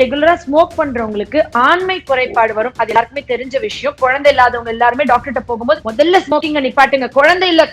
ரெகுலரா ஸ்மோக் பண்றவங்களுக்கு ஆண்மை குறைபாடு வரும். அது எல்லாருக்குமே தெரிஞ்ச விஷயம். குழந்தை இல்லாதவங்க எல்லாருமே டாக்டர்கிட்ட போகும்போது முதல்ல ஸ்மோக்கிங்க நிப்பாட்டுங்க. குழந்தை இல்ல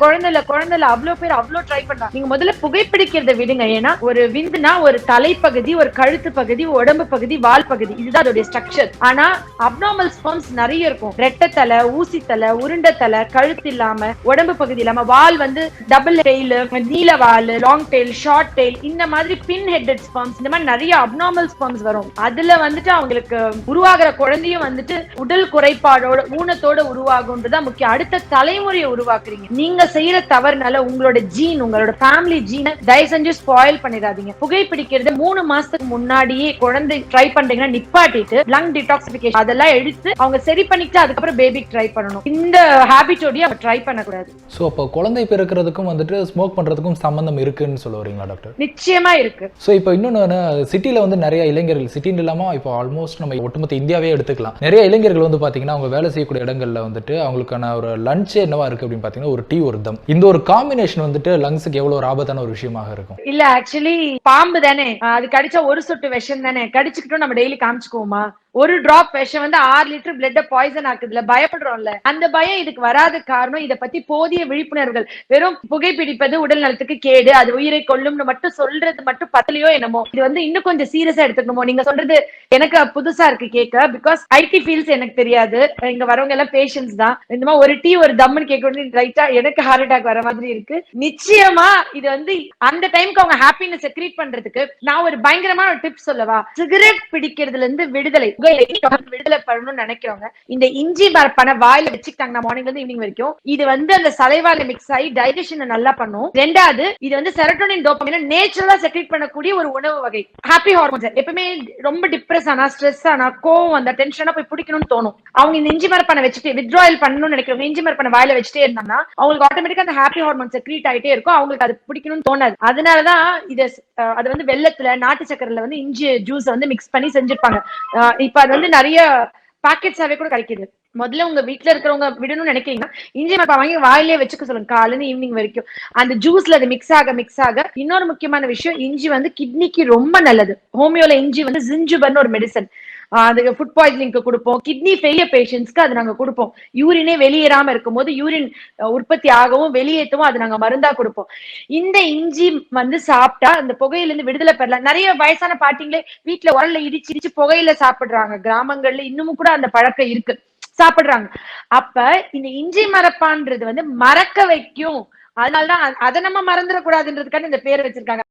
அவ்வளவு பேர் அவ்வளவு ட்ரை பண்றாங்க. நீங்க முதல்ல புகைப்பிடிக்கிறத விடுங்க. ஏன்னா ஒரு விந்துனா ஒரு தலைப்பகுதி, ஒரு கழுத்து பகுதி, உடம்பு பகுதி, வால் பகுதி, இதுதான் அதோட ஸ்ட்ரக்சர். ஆனா அப்நார்மல் ஸ்பெர்ம்ஸ் நிறைய இருக்கும். ரெட்டை தலை, ஊசி தலை, உருண்டை தலை, கழுத்து இல்லாம, உடம்பு பகுதி இல்லாம, வால் வந்து டபுள் டெயில், நீல வால், லாங் டெயில், ஷார்ட் டெயில், இந்த மாதிரி பின் ஹெட்டட் ஸ்பெர்ம்ஸ், இந்த மாதிரி நிறைய அப்நார்மல் ஸ்பெர்ம்ஸ் வரும். அதுல வந்துட்டு அவங்களுக்கு உருவாகிற குழந்தையும் வந்துட்டு உடல் குறைபாடோட ஊனத்தோட உருவாகும்ன்றதான் முக்கியம். அடுத்த தலைமுறையை உருவாக்குறீங்க. நீங்க செய்யற தவறுனால உங்களோட ஜீன், உங்களோட ஃபேமிலி ஜீனை தயவு செஞ்சு ஸ்பாயில் பண்ணிடாதீங்க. புகைப்பிடிக்கிறது 3 மாசத்துக்கு முன்னாடியே குழந்தை ட்ரை பண்றீங்கன்னா நிப்பாட்டிட்டு லங் டிடாக்சிபிகேஷன் அதெல்லாம் எடுத்து அவங்க சரி பண்ணிட்டு அதுக்கப்புறம் பேபிக்கு ட்ரை பண்ணணும். இந்த ஹாபிட்டோடய அவங்க ட்ரை பண்ணக்கூடாது. ஸோ அப்போ குழந்தை பிறக்கிறதுக்கும் வந்துட்டு ஸ்மோக் பண்றதுக்கும் சம்பந்தம் இருக்குன்னு சொல்ல வரீங்களா டாக்டர்? நிச்சயமா இருக்கு. ஸோ இப்போ இன்னொன்று, சிட்டில வந்து நிறைய இளைஞர்கள், சிட்டின்னு இல்லாமல் இப்போ ஆல்மோஸ்ட் நம்ம ஒட்டுமொத்த இந்தியாவே எடுத்துக்கலாம், நிறைய இளைஞர்கள் வந்து பார்த்தீங்கன்னா அவங்க வேலை செய்யக்கூடிய இடங்கள்ல வந்துட்டு அவங்களுக்கான ஒரு லஞ்சே என்னவா இருக்கு அப்படின்னு பார்த்தீங்கன்னா ஒரு டீ, ஒரு தம். இந்த ஒரு காம்பினேஷன் வந்துட்டு லங்ஸுக்கு எவ்வளவு ஒரு ஆபத்தான ஒரு விஷயமாக இருக்கும்? இல்ல, ஆக்சுவலி பாம்பு தானே, அது கடிச்சா ஒரு சொட்டு விஷம் தானே, கடிச்சுக்கிட்டும் நம்ம டெய்லி காமிச்சுக்குவோமா? ஒரு டிராப் விஷம் வந்து 6 லிட்டர் பிளட் பாய்சன் ஆக்குதுல, பயப்படுறோம்ல. அந்த பயம் இதுக்கு வராத காரணம் இதை பத்தி போதிய விழிப்புணர்வுகள். வெறும் புகைப்பிடிப்பது உடல் நலத்துக்கு கேடு, அது உயிரை கொல்லும்னு மட்டும் சொல்றது மட்டும் பத்தலையோ என்னமோ. இது வந்து இன்னும் கொஞ்சம் சீரியஸா எடுத்துக்கணுமோ? நீங்க சொல்றது எனக்கு புதுசா இருக்கு கேட்க. பிகாஸ் ஐடி ஃபீல்ட்ஸ் எனக்கு தெரியாது. இங்க வரவங்க எல்லாம் பேஷன்ஸ் தான். இந்த மாதிரி ஒரு டீ ஒரு தம்னு கேட்க ரைட்டா எனக்கு ஹார்ட் அட்டாக் வர மாதிரி இருக்கு. நிச்சயமா இது வந்து அந்த டைம்க்கு அவங்க ஹாப்பினஸ் கிரியேட் பண்றதுக்கு நான் ஒரு பயங்கரமான ஒரு டிப்ஸ் சொல்லவா? சிகரெட் பிடிக்கிறதுல இருந்து விடுதலை, விடுதலை பண்ணணும்னு நினைக்கிறவங்க இந்த இஞ்சி மரப்பான வாயில வச்சுக்கிட்டாங்க மார்னிங்ல இருந்து ஈவினிங் வரைக்கும். இது வந்து அந்த சலைவால மிக்ஸ் ஆகி டைஜஷன் நல்லா பண்ணும். ரெண்டாவது, இது வந்து செரோட்டோனின், டோபமைன் நேச்சுரலா செக்ரீட் பண்ணக்கூடிய ஒரு உணவு வகை. Happy hormones. எப்பவுமே ரொம்ப டிப்ரெஸ் ஆனா, ஸ்ட்ரெஸ் ஆனா, கோவம் வந்தா, டென்ஷனா போய் பிடிக்கணும்னு தோணும். அவங்க இந்த இஞ்சி மரப்பான வச்சுட்டு வித்ட்ராயல் பண்ணணும்னு நினைக்கிறவங்க இஞ்சி மரப்பான வாயில வச்சுட்டே இருந்தாங்கன்னா அவங்களுக்கு ஆட்டோமேட்டிக்கா அந்த ஹாப்பி ஹார்மோன் செக்ரீட் ஆயிட்டே இருக்கும். அவங்களுக்கு அது பிடிக்கணும்னு தோணாது. அதனாலதான் இது அது வந்து வெள்ளத்துல, நாட்டு சக்கரையில வந்து இஞ்சி ஜூஸ் வந்து மிக்ஸ் பண்ணி செஞ்சிருப்பாங்க. இப்ப அது வந்து நிறைய பாக்கெட்ஸாவே கூட கிடைக்குது. முதல்ல உங்க வீட்டுல இருக்கிறவங்க விடணும்னு நினைக்கிறீங்கன்னா இஞ்சி மரப்பா வாங்கி வாயிலே வச்சுக்க சொல்லுங்க, காலையில ஈவினிங் வரைக்கும். அந்த ஜூஸ்ல அது மிக்ஸ் ஆக. இன்னொரு முக்கியமான விஷயம், இஞ்சி வந்து கிட்னிக்கு ரொம்ப நல்லது. ஹோமியோல இஞ்சி வந்து ஜிஞ்சுபர்னு ஒரு மெடிசன். அதுக்கு ஃபுட் பாய்சனிங்க்கு கொடுப்போம். கிட்னி ஃபெயிலியர் பேஷண்ட்ஸ்க்கு அது நாங்க கொடுப்போம். யூரினே வெளியேறாம இருக்கும் போது யூரின் உற்பத்தி ஆகவும் வெளியேற்றவும் அது நாங்க மருந்தா கொடுப்போம். இந்த இஞ்சி வந்து சாப்பிட்டா அந்த புகையில இருந்து விடுதலை பெறலாம். நிறைய வயசான பாட்டிங்களே வீட்டுல உரல்ல இடிச்சு புகையில சாப்பிடுறாங்க. கிராமங்கள்ல இன்னமும் கூட அந்த பழக்கம் இருக்கு, சாப்பிடுறாங்க. அப்ப இந்த இஞ்சி மரப்பான்றது வந்து மறக்க வைக்கும். அதனாலதான் அதை நம்ம மறந்துடக்கூடாதுன்றதுக்காக இந்த பேர் வச்சிருக்காங்க.